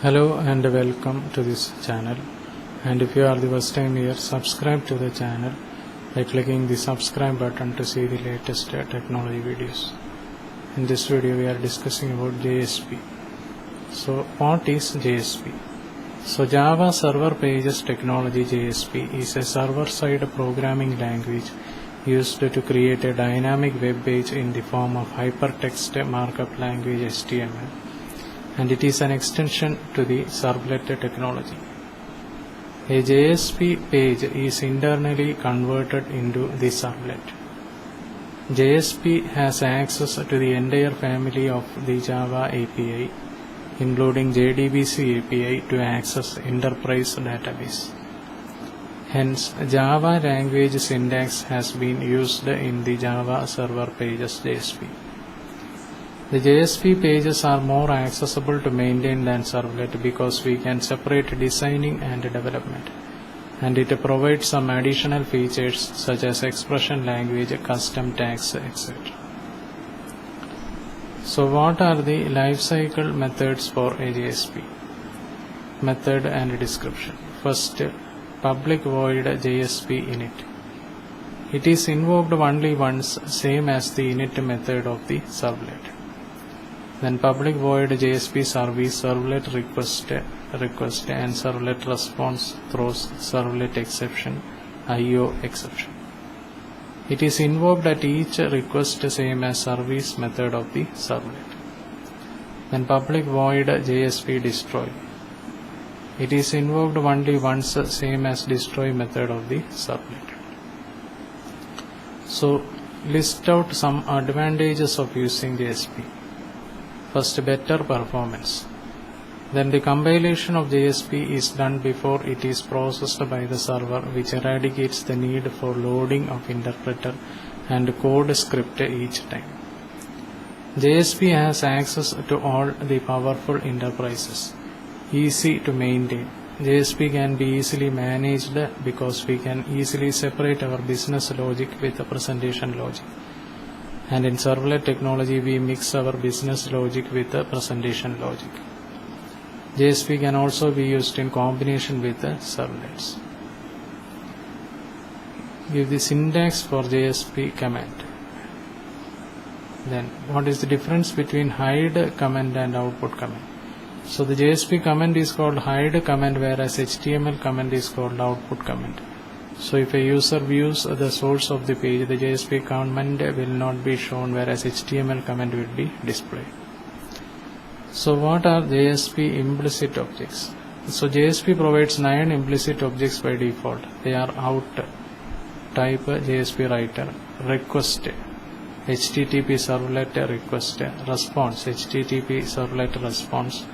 Hello and welcome to this channel, and if you are the first time here, subscribe to the channel by clicking the subscribe button to see the latest technology videos. In this video we are discussing about JSP. So what is JSP? So Java Server Pages Technology JSP is a server-side programming language used to create a dynamic web page in the form of hypertext markup language HTML, and it is an extension to the servlet technology. A JSP page is internally converted into the servlet. JSP has access to the entire family of the Java API, including JDBC API to access enterprise database. Hence, Java language syntax has been used in the Java Server Pages JSP. The JSP pages are more accessible to maintain than servlet because we can separate designing and development, and it provides some additional features such as expression language, custom tags, etc. So what are the lifecycle methods for a JSP? Method and description. First, public void JSP init. It is invoked only once, same as the init method of the servlet. Then public void JSP service servlet request and servlet response throws servlet exception IO exception. It is invoked at each request, same as service method of the servlet. Then public void JSP destroy. It is invoked only once, same as destroy method of the servlet. So list out some advantages of using JSP. First, better performance. Then the compilation of JSP is done before it is processed by the server, which eradicates the need for loading of interpreter and code script each time. JSP has access to all the powerful enterprises. Easy to maintain. JSP can be easily managed because we can easily separate our business logic with the presentation logic. And in servlet technology, we mix our business logic with the presentation logic. JSP can also be used in combination with the servlets. Give the syntax for JSP command. Then, what is the difference between hide command and output command? So the JSP command is called hide command, whereas HTML command is called output command. So if a user views the source of the page, the JSP command will not be shown, whereas HTML command will be displayed. So what are JSP implicit objects? So JSP provides 9 implicit objects by default. They are out, type JSP writer, request, HTTP servlet request, response, HTTP servlet response,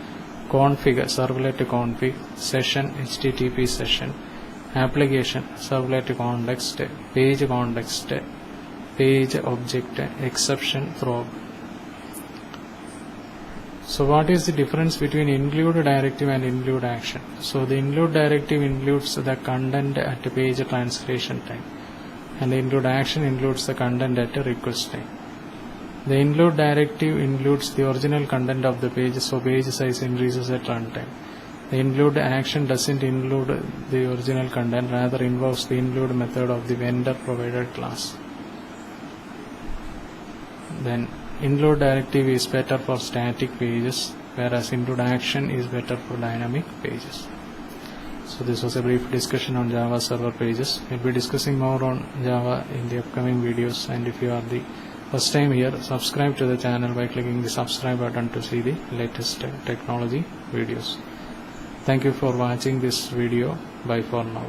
config, servlet config, session, HTTP session, application, servlet context, page context, page object, exception, throw. So what is the difference between include directive and include action? So the include directive includes the content at page translation time, and the include action includes the content at request time. The include directive includes the original content of the page, so page size increases at runtime. The include action doesn't include the original content, rather involves the include method of the vendor provided class. Then include directive is better for static pages, whereas include action is better for dynamic pages. So this was a brief discussion on Java Server Pages. We'll be discussing more on Java in the upcoming videos, and if you are the first time here, subscribe to the channel by clicking the subscribe button to see the latest technology videos. Thank you for watching this video. Bye for now.